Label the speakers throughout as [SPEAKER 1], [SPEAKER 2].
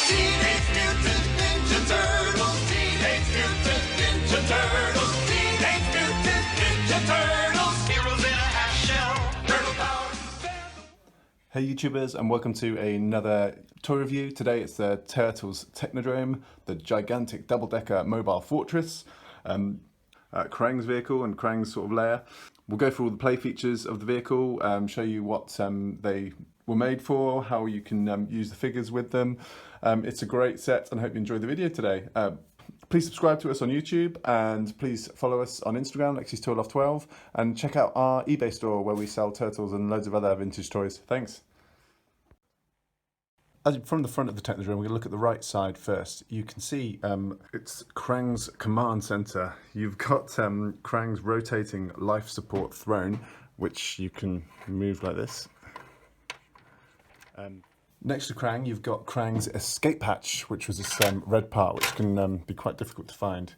[SPEAKER 1] Teenage Mutant Ninja Turtles. Teenage Mutant Ninja Turtles. Teenage Mutant Ninja Turtles. Heroes in a half shell. Turtle power.
[SPEAKER 2] Hey YouTubers, and welcome to another toy review. Today it's the Turtles Technodrome, the gigantic double-decker mobile fortress, Krang's vehicle and Krang's sort of lair. We'll go through all the play features of the vehicle, show you what they were made for, how you can use the figures with them. It's a great set and I hope you enjoy the video today. Please subscribe to us on YouTube and please follow us on Instagram, Lexi'sToyLoft12, and check out our eBay store where we sell turtles and loads of other vintage toys. Thanks. From the front of the Technodrome, we're going to look at the right side first. You can see it's Krang's command center. You've got Krang's rotating life support throne, which you can move like this. Next to Krang, you've got Krang's escape hatch, which was this red part, which can be quite difficult to find.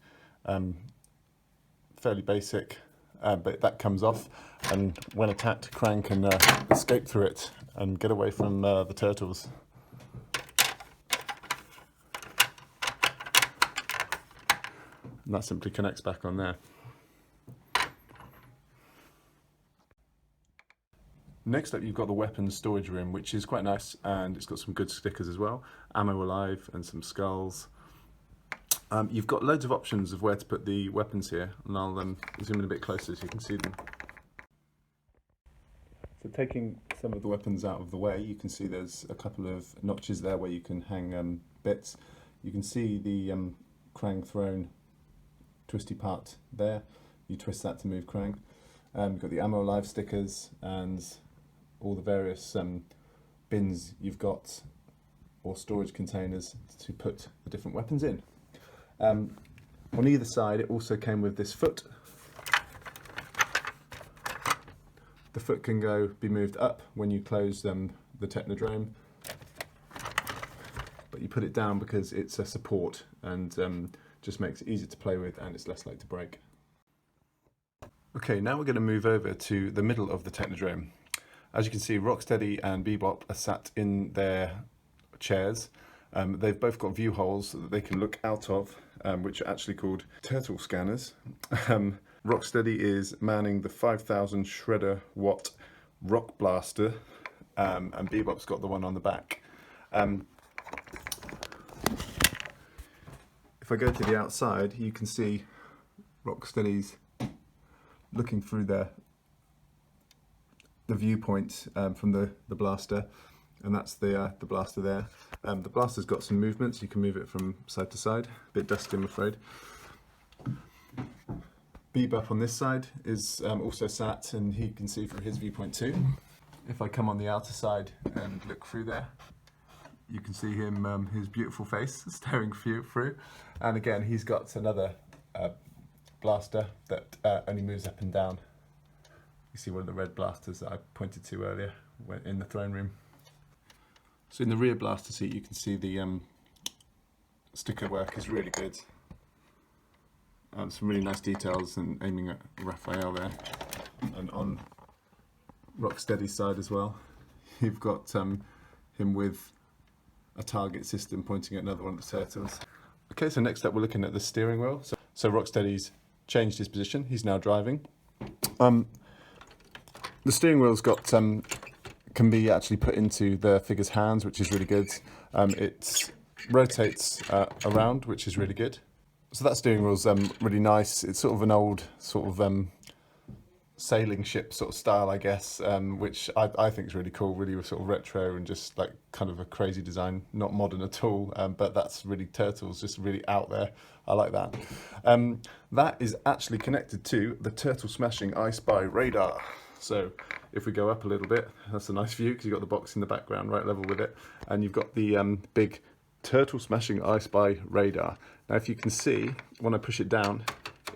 [SPEAKER 2] Fairly basic, but that comes off, and when attacked, Krang can escape through it and get away from the turtles. And that simply connects back on there. Next up, you've got the weapons storage room, which is quite nice, and it's got some good stickers as well. Ammo alive and some skulls. You've got loads of options of where to put the weapons here, and I'll zoom in a bit closer so you can see them. So taking some of the weapons out of the way, you can see there's a couple of notches there where you can hang bits. You can see the Krang throne twisty part there. You twist that to move Krang. You've got the ammo alive stickers and all the various bins you've got, or storage containers to put the different weapons in. On either side it also came with this foot. The foot can be moved up when you close the Technodrome, but you put it down because it's a support and just makes it easier to play with and it's less likely to break. Okay, now we're going to move over to the middle of the Technodrome. As you can see, Rocksteady and Bebop are sat in their chairs. They've both got view holes that they can look out of, which are actually called turtle scanners. Rocksteady is manning the 5,000 shredder watt rock blaster, and Bebop's got the one on the back. If I go to the outside, you can see Rocksteady's looking through the viewpoint from the blaster, and that's the blaster there. The blaster's got some movements, you can move it from side to side. A bit dusty, I'm afraid. Bebop on this side is also sat, and he can see from his viewpoint too. If I come on the outer side and look through there, you can see him, his beautiful face staring through. And again, he's got another blaster that only moves up and down. You see one of the red blasters that I pointed to earlier in the throne room. So in the rear blaster seat, you can see the sticker work is really good. Some really nice details and aiming at Raphael there. And on Rocksteady's side as well, you've got him with a target system pointing at another one of the turtles. Okay, so next up we're looking at the steering wheel. So Rocksteady's changed his position, he's now driving. The steering wheel's got, can be actually put into the figure's hands, which is really good. It rotates around, which is really good. So that steering wheel's really nice. It's sort of an old sort of sailing ship sort of style, I guess, which I think is really cool, really sort of retro and just like kind of a crazy design, not modern at all, but that's really Turtles, just really out there. I like that. That is actually connected to the Turtle Smashing I Spy radar. So if we go up a little bit, that's a nice view because you've got the box in the background right level with it, and you've got the big Turtle Smashing I Spy radar. Now if you can see, when I push it down,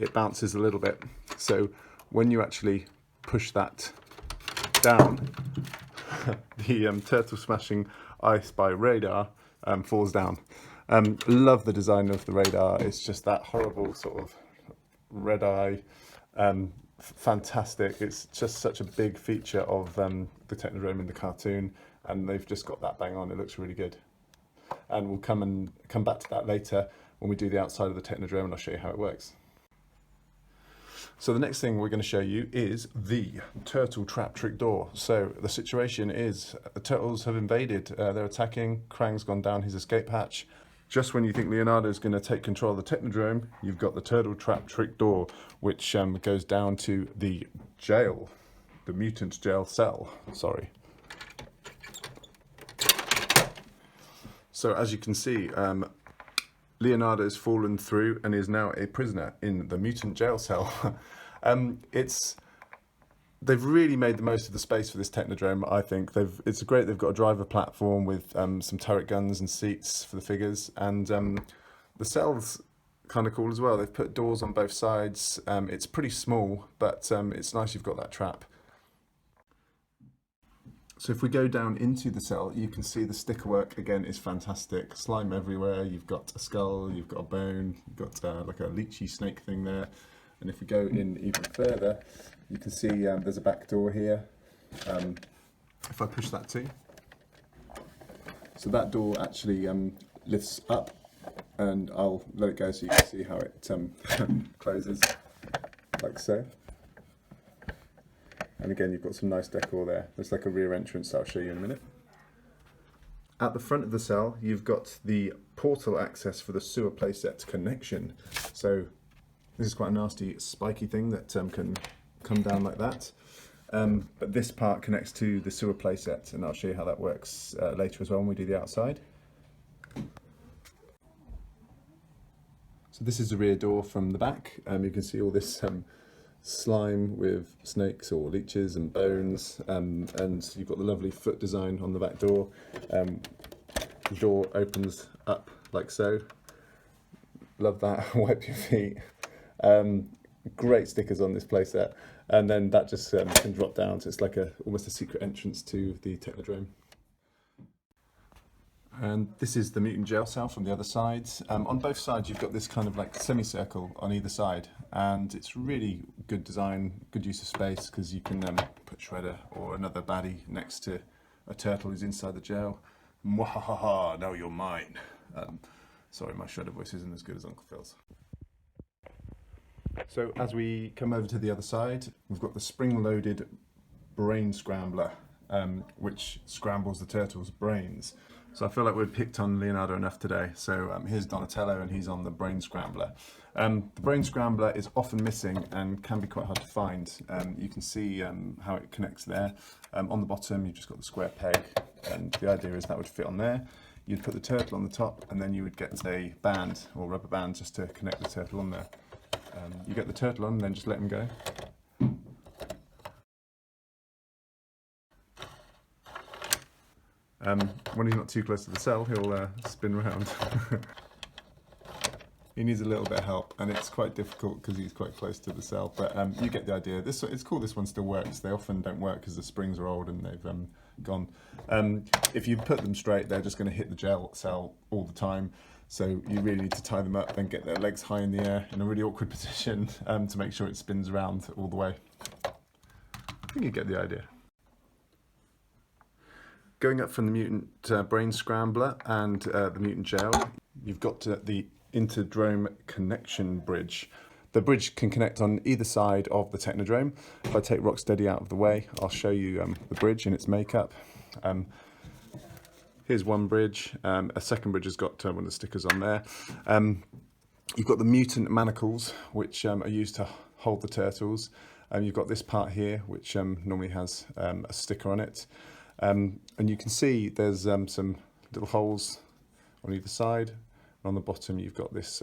[SPEAKER 2] it bounces a little bit. So when you actually push that down, the Turtle Smashing I Spy radar falls down. Love the design of the radar. It's just that horrible sort of red eye. Fantastic. It's just such a big feature of the Technodrome in the cartoon, and they've just got that bang on. It looks really good. and we'll come back to that later when we do the outside of the Technodrome, and I'll show you how it works. So the next thing we're going to show you is the turtle trap trick door. So the situation is the turtles have invaded, they're attacking, Krang's gone down his escape hatch. Just when you think Leonardo's going to take control of the Technodrome, you've got the turtle trap trick door, which goes down to the jail, the mutant jail cell, sorry. So as you can see, Leonardo's fallen through and is now a prisoner in the mutant jail cell. They've really made the most of the space for this Technodrome, I think. It's great they've got a driver platform with some turret guns and seats for the figures, and the cell's kind of cool as well. They've put doors on both sides. It's pretty small, but it's nice you've got that trap. So if we go down into the cell, you can see the sticker work again is fantastic. Slime everywhere, you've got a skull, you've got a bone, you've got like a leechy snake thing there. And if we go in even further, you can see there's a back door here. If I push that too. So that door actually lifts up, and I'll let it go so you can see how it closes, like so. And again, you've got some nice decor there. There's like a rear entrance that I'll show you in a minute. At the front of the cell, you've got the portal access for the sewer playset connection. So this is quite a nasty spiky thing that can come down like that. But this part connects to the sewer playset, and I'll show you how that works later as well when we do the outside. So this is the rear door from the back. You can see all this slime with snakes or leeches and bones, and you've got the lovely foot design on the back door. The door opens up like so. Love that. Wipe your feet. Great stickers on this playset, and then that just can drop down, so it's like almost a secret entrance to the Technodrome. And this is the mutant jail cell from the other sides. On both sides you've got this kind of like semicircle on either side, and it's really good design, good use of space, because you can put Shredder or another baddie next to a turtle who's inside the jail. Mwahaha, now you're mine. Sorry, my Shredder voice isn't as good as Uncle Phil's. So as we come over to the other side, we've got the spring-loaded brain scrambler, which scrambles the turtle's brains. So I feel like we've picked on Leonardo enough today. So here's Donatello, and he's on the brain scrambler. The brain scrambler is often missing and can be quite hard to find. You can see how it connects there. On the bottom, you've just got the square peg, and the idea is that would fit on there. You'd put the turtle on the top, and then you would get a band or rubber band just to connect the turtle on there. You get the turtle on, and then just let him go. When he's not too close to the cell, he'll spin around. He needs a little bit of help, and it's quite difficult because he's quite close to the cell, but you get the idea. It's cool this one still works. They often don't work because the springs are old and they've gone. If you put them straight, they're just going to hit the jail cell all the time. So you really need to tie them up and get their legs high in the air in a really awkward position to make sure it spins around all the way. I think you get the idea. Going up from the mutant brain scrambler and the mutant jail, you've got the Drome connection bridge. The bridge can connect on either side of the Technodrome. If I take Rocksteady out of the way, I'll show you the bridge and its makeup. Here's one bridge. A second bridge has got one of the stickers on there. You've got the Mutant Manacles, which are used to hold the turtles. You've got this part here, which normally has a sticker on it. And you can see there's some little holes on either side. And on the bottom, you've got this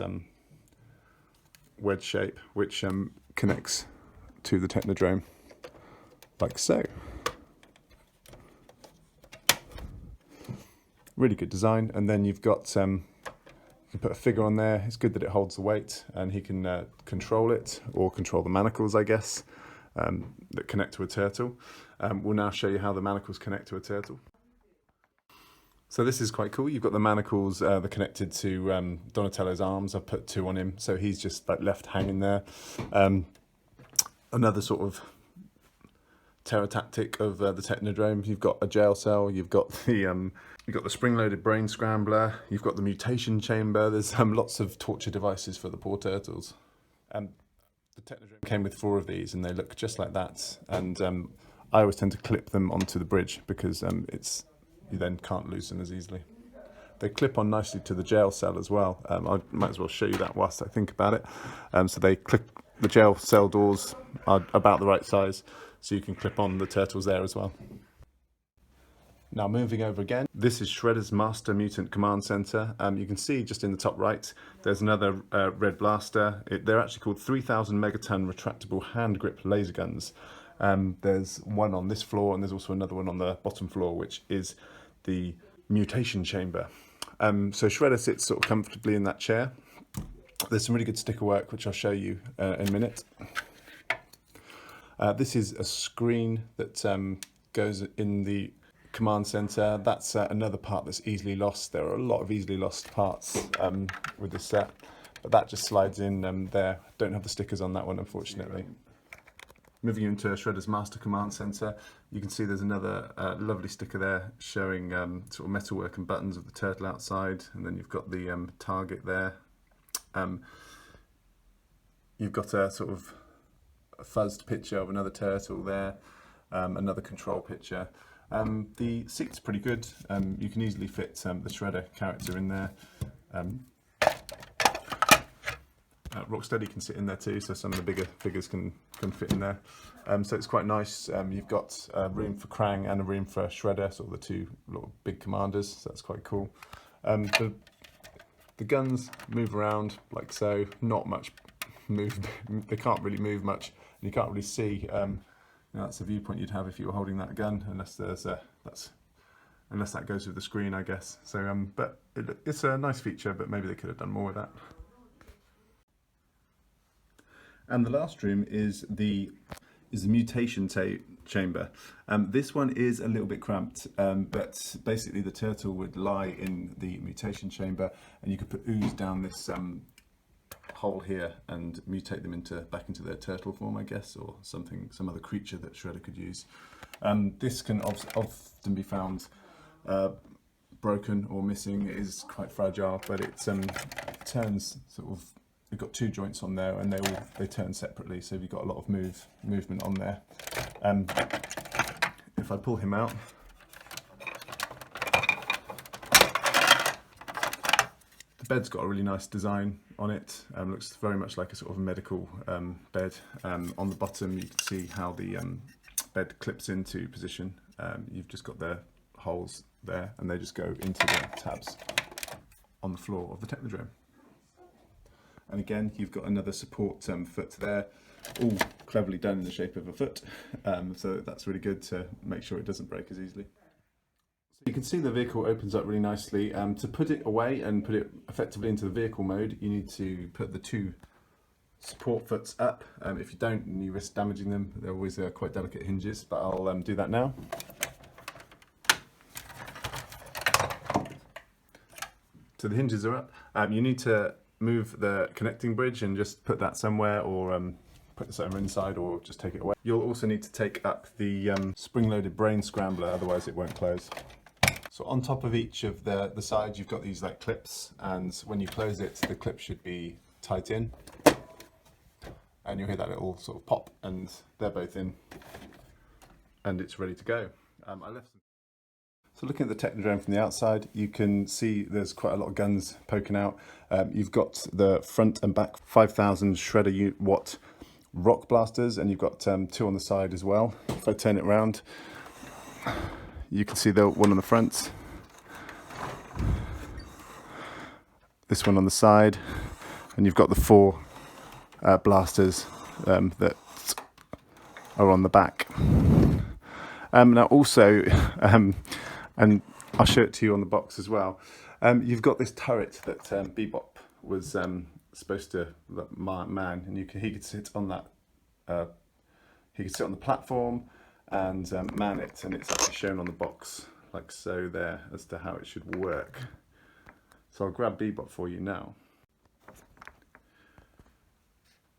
[SPEAKER 2] wedge shape, which connects to the Technodrome, like so. Really good design. And then you've got, you can put a figure on there. It's good that it holds the weight, and he can control it, or control the manacles, I guess, that connect to a turtle. We'll now show you how the manacles connect to a turtle. So this is quite cool. You've got the manacles that are connected to Donatello's arms. I've put two on him, so he's just like left hanging there. Another sort of terror-tactic of the Technodrome. You've got a jail cell, you've got the spring-loaded brain scrambler, you've got the mutation chamber. There's lots of torture devices for the poor turtles. The Technodrome came with 4 of these, and they look just like that. And I always tend to clip them onto the bridge because you then can't lose them as easily. They clip on nicely to the jail cell as well. I might as well show you that whilst I think about it. So they clip, the jail cell doors are about the right size, so you can clip on the turtles there as well. Now moving over again, this is Shredder's Master Mutant Command Center. You can see just in the top right, there's another red blaster. They're actually called 3000 megaton retractable hand grip laser guns. There's one on this floor, and there's also another one on the bottom floor, which is the Mutation Chamber. So Shredder sits sort of comfortably in that chair. There's some really good sticker work, which I'll show you in a minute. This is a screen that goes in the command center. That's another part that's easily lost. There are a lot of easily lost parts with this set, but that just slides in there. Don't have the stickers on that one, unfortunately. Moving into Shredder's Master Command Center, you can see there's another lovely sticker there showing sort of metalwork and buttons of the turtle outside, and then you've got the target there. You've got a sort of a fuzzed picture of another turtle there, another control picture. The seat's pretty good. You can easily fit the Shredder character in there. Rocksteady can sit in there too, so some of the bigger figures can fit in there. So it's quite nice. You've got room for Krang and a room for Shredder, sort of the 2 little big commanders, so that's quite cool. The guns move around like so, not much move. They can't really move much, and you can't really see. That's the viewpoint you'd have if you were holding that gun, unless there's unless that goes with the screen, I guess. So, but it's a nice feature, but maybe they could have done more with that. And the last room is the Mutation Chamber. This one is a little bit cramped, but basically the turtle would lie in the Mutation Chamber, and you could put ooze down this hole here and mutate them back into their turtle form, I guess, or some other creature that Shredder could use. This can often be found broken or missing. It is quite fragile, but it turns sort of. We've got 2 joints on there, and they turn separately, so you've got a lot of movement on there. If I pull him out, the bed's got a really nice design on it. Looks very much like a sort of medical bed. On the bottom, you can see how the bed clips into position. You've just got the holes there, and they just go into the tabs on the floor of the Technodrome. And again, you've got another support foot there, all cleverly done in the shape of a foot. So that's really good to make sure it doesn't break as easily. So you can see the vehicle opens up really nicely. To put it away and put it effectively into the vehicle mode, you need to put the 2 support foots up. If you don't, you risk damaging them. They're always quite delicate hinges, but I'll do that now. So the hinges are up. You need to move the connecting bridge and just put that somewhere, or put the somewhere inside, or just take it away. You'll also need to take up the spring-loaded brain scrambler, otherwise it won't close. So on top of each of the sides, you've got these like clips, and when you close it, the clip should be tight in, and you'll hear that little sort of pop, and they're both in, and it's ready to go. I left them. So looking at the Technodrome from the outside, you can see there's quite a lot of guns poking out. You've got the front and back 5000 Shredder watt rock blasters, and you've got 2 on the side as well. If I turn it around, you can see the one on the front, this one on the side, and you've got the 4 blasters that are on the back. Now also, and I'll show it to you on the box as well. You've got this turret that Bebop was supposed to man, and he could sit on that. He could sit on the platform and man it, and it's actually shown on the box like so there as to how it should work. So I'll grab Bebop for you now.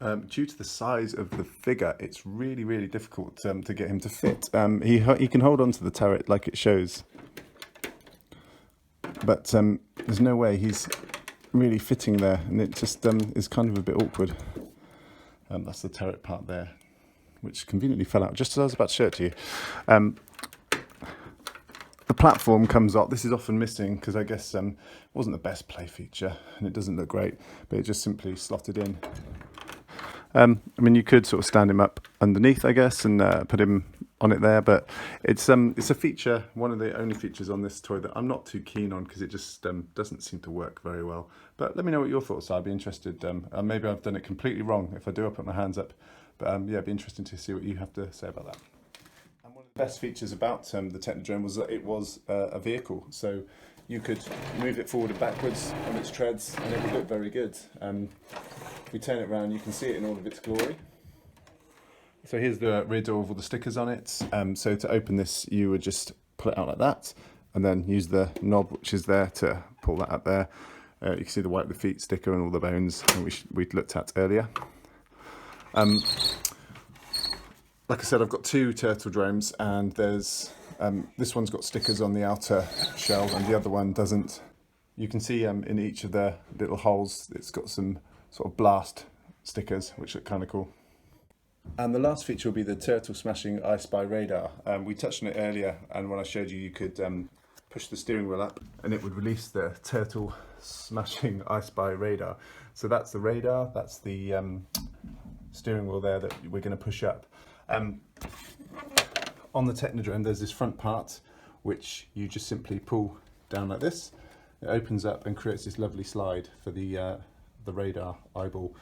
[SPEAKER 2] Due to the size of the figure, it's really difficult to get him to fit. He can hold on to the turret like it shows, but there's no way he's really fitting there, and it just is kind of a bit awkward. That's the turret part there, which conveniently fell out just as I was about to show it to you. The platform comes up. This is often missing because I guess it wasn't the best play feature, and it doesn't look great, but it just simply slotted in. I mean, you could sort of stand him up underneath, I guess, and put him on it there, but it's a feature, one of the only features on this toy that I'm not too keen on because it just doesn't seem to work very well. But let me know what your thoughts are. I'd be interested. Maybe I've done it completely wrong. If I do, I'll put my hands up. But yeah, it'd be interesting to see what you have to say about that. And one of the best features about the Technodrome was that it was a vehicle, so you could move it forward and backwards on its treads, and it would look very good. If we turn it around, you can see it in all of its glory. So here's the rear door with all the stickers on it. So to open this, you would just pull it out like that, and then use the knob which is there to pull that up there. You can see the wipe the feet sticker and all the bones we'd looked at earlier. Like I said, I've got two turtle dromes, and there's this one's got stickers on the outer shell and the other one doesn't. You can see in each of the little holes it's got some sort of blast stickers which look kind of cool. And the last feature will be the turtle smashing I Spy radar. We touched on it earlier, and when I showed you, you could push the steering wheel up and it would release the turtle smashing I Spy radar. So that's the radar, that's the steering wheel there that we're going to push up. On the Technodrome there's this front part which you just simply pull down like this. It opens up and creates this lovely slide for the radar eyeball.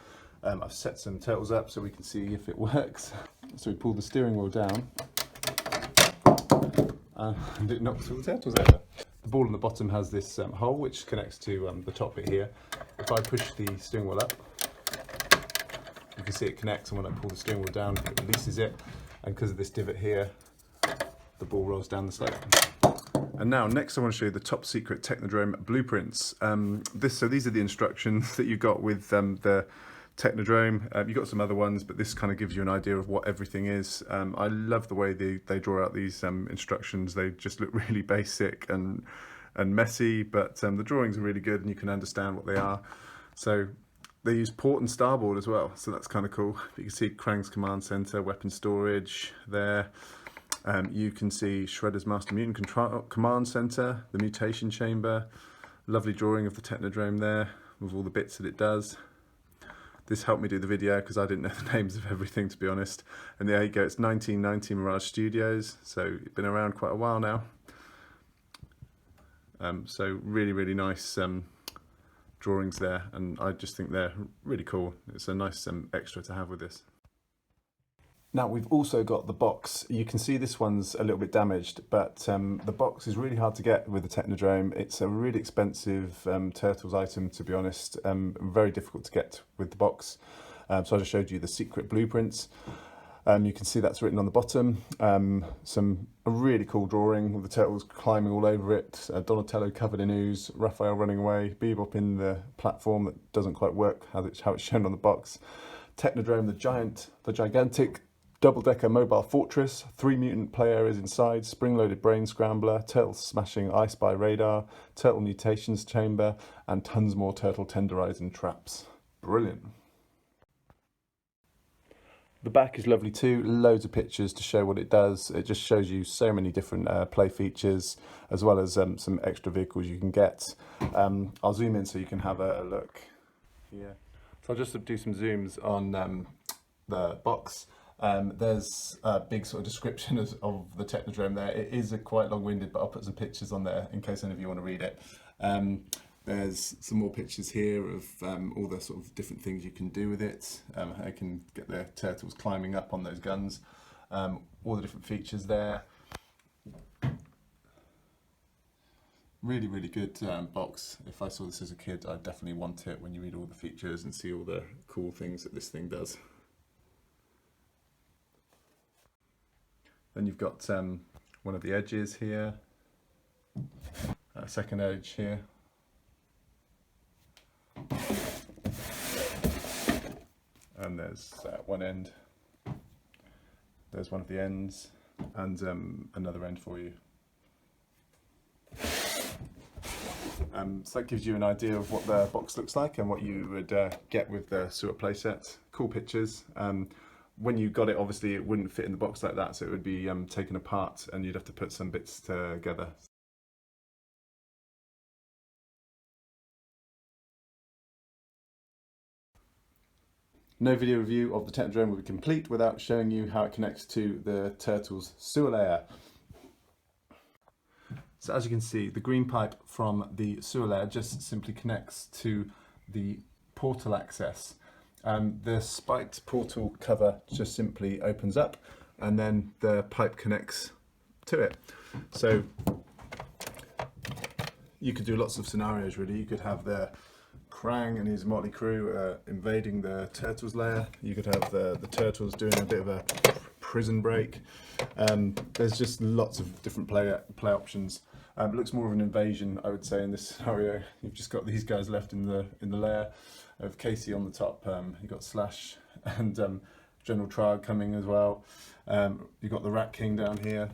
[SPEAKER 2] I've set some turtles up so we can see if it works. So we pull the steering wheel down and it knocks all the turtles over. The ball on the bottom has this hole which connects to the top bit here. If I push the steering wheel up, you can see it connects, and when I pull the steering wheel down it releases it, and because of this divot here the ball rolls down the slope. And now next I want to show you the top secret Technodrome blueprints. So these are the instructions that you got with the Technodrome. You got some other ones, but this kind of gives you an idea of what everything is. I love the way they draw out these instructions. They just look really basic and messy, but the drawings are really good and you can understand what they are. So they use port and starboard as well, so that's kind of cool. You can see Krang's command center, weapon storage there. You can see Shredder's Master Mutant Command Center, the Mutation Chamber. Lovely drawing of the Technodrome there with all the bits that it does. This helped me do the video because I didn't know the names of everything, to be honest. And there you go, it's 1990 Mirage Studios, so it's been around quite a while now. So really nice drawings there, and I just think they're really cool. It's a nice extra to have with this. Now we've also got the box. You can see this one's a little bit damaged, but the box is really hard to get with the Technodrome. It's a really expensive Turtles item, to be honest. Very difficult to get with the box. So I just showed you the secret blueprints. You can see that's written on the bottom. A really cool drawing with the turtles climbing all over it. Donatello covered in ooze, Raphael running away, Bebop in the platform that doesn't quite work how it's shown on the box. Technodrome, the gigantic double-decker mobile fortress, 3 mutant play areas inside, spring-loaded brain scrambler, turtle smashing I Spy radar, turtle mutations chamber, and tons more turtle tenderizing traps. Brilliant. The back is lovely too, loads of pictures to show what it does. It just shows you so many different play features, as well as some extra vehicles you can get. I'll zoom in so you can have a look here. So I'll just do some zooms on the box. There's a big sort of description of the Technodrome there. It is quite long-winded, but I'll put some pictures on there in case any of you want to read it. There's some more pictures here of all the sort of different things you can do with it. I can get the turtles climbing up on those guns. All the different features there. Really good box. If I saw this as a kid, I'd definitely want it when you read all the features and see all the cool things that this thing does. Then you've got one of the edges here, a second edge here. and there's one end, there's one of the ends, and another end for you. So that gives you an idea of what the box looks like and what you would get with the Sewer Playset. Cool pictures. When you got it, obviously it wouldn't fit in the box like that, so it would be taken apart and you'd have to put some bits together. No video review of the Technodrome will be complete without showing you how it connects to the Turtle's sewer lair. So as you can see, the green pipe from the sewer lair just simply connects to the portal access. The spiked portal cover just simply opens up and then the pipe connects to it. So you could do lots of scenarios really. You could have the Krang and his motley crew invading the turtles lair. You could have the turtles doing a bit of a prison break. There's just lots of different play options. It looks more of an invasion, I would say, in this scenario. You've just got these guys left in the lair of Casey on the top. You've got Slash and General Trog coming as well. You've got the Rat King down here.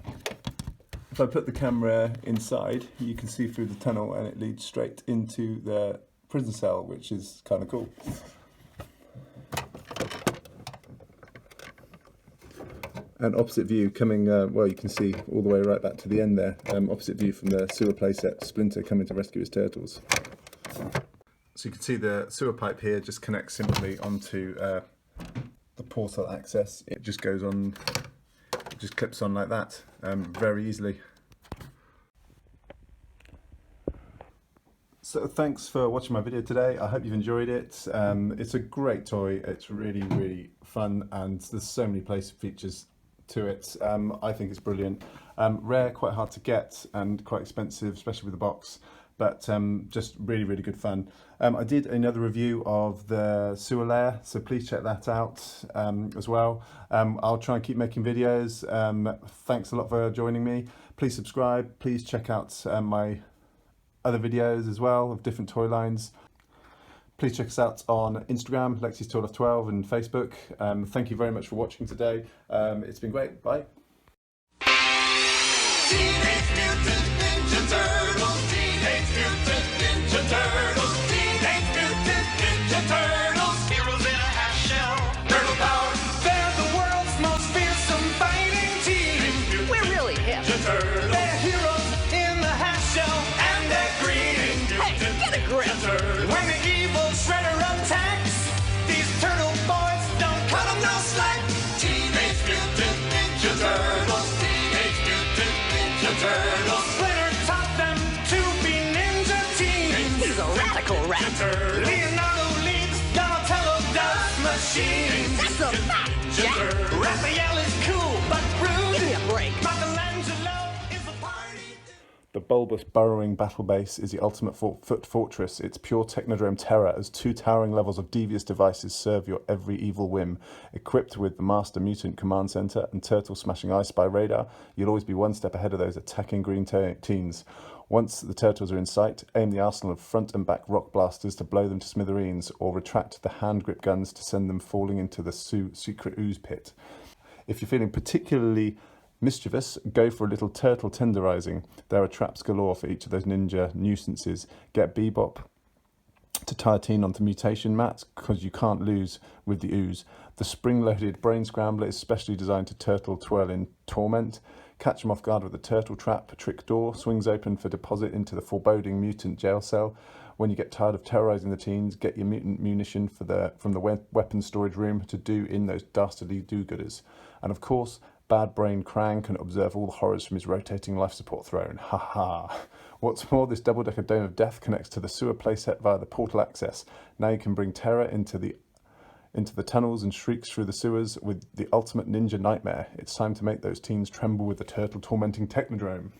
[SPEAKER 2] If I put the camera inside, you can see through the tunnel and it leads straight into the prison cell, which is kind of cool. And opposite view coming, well, you can see all the way right back to the end there. Opposite view from the sewer playset, Splinter coming to rescue his turtles. So you can see the sewer pipe here just connects simply onto the portal access. It just goes on, it just clips on like that, very easily. So thanks for watching my video today. I hope you've enjoyed it. It's a great toy. It's really, really fun, and there's so many place features to it. I think it's brilliant. Rare, quite hard to get, and quite expensive, especially with the box, but just really, really good fun. I did another review of the sewer lair, so please check that out as well. I'll try and keep making videos. Thanks a lot for joining me. Please subscribe. Please check out my other videos as well of different toy lines. Please check us out on Instagram, Lexi's Toy Life 12, and Facebook. Thank you very much for watching today. It's been great. Bye.
[SPEAKER 1] Teenage Mutant Ninja Turtles. Teenage Mutant Ninja Turtles. Teenage Mutant Ninja Turtles. Heroes in a half shell. Turtle power. They're the world's most fearsome fighting team.
[SPEAKER 3] We're really hip.
[SPEAKER 1] Ninja Turtles. They're heroes in the half shell. And they're green.
[SPEAKER 3] Hey, get a grip.
[SPEAKER 1] When the evil Shredder attacks, these turtle boys don't cut 'em no slack. Teenage Mutant Ninja Turtles. Teenage Mutant Ninja Turtles. Splinter taught them to be ninja teens.
[SPEAKER 3] He's a radical rat.
[SPEAKER 1] Leonardo leads Donatello does machines.
[SPEAKER 3] That's a fact, Jack.
[SPEAKER 1] Raphael is cool but rude.
[SPEAKER 3] Give me a break.
[SPEAKER 1] Michelangelo is a party.
[SPEAKER 2] The bulbous burrowing battle base is the ultimate foot fortress. It's pure Technodrome terror as 2 towering levels of devious devices serve your every evil whim. Equipped with the Master Mutant Command Center and Turtle Smashing I Spy radar, you'll always be one step ahead of those attacking green teens. Once the turtles are in sight, aim the arsenal of front and back rock blasters to blow them to smithereens, or retract the hand grip guns to send them falling into the secret ooze pit. If you're feeling particularly mischievous, go for a little turtle tenderizing. There are traps galore for each of those ninja nuisances. Get Bebop to tie a teen onto mutation mats, because you can't lose with the ooze. The spring-loaded brain scrambler is specially designed to turtle twirl in torment. Catch them off guard with a turtle trap. A trick door swings open for deposit into the foreboding mutant jail cell. When you get tired of terrorizing the teens, get your mutant munition from the weapons storage room to do in those dastardly do-gooders. And of course, Bad Brain Krang can observe all the horrors from his rotating life support throne. Ha ha. What's more, this double-decker dome of death connects to the sewer playset via the portal access. Now you can bring terror into the tunnels and shrieks through the sewers with the ultimate ninja nightmare. It's time to make those teens tremble with the turtle tormenting Technodrome.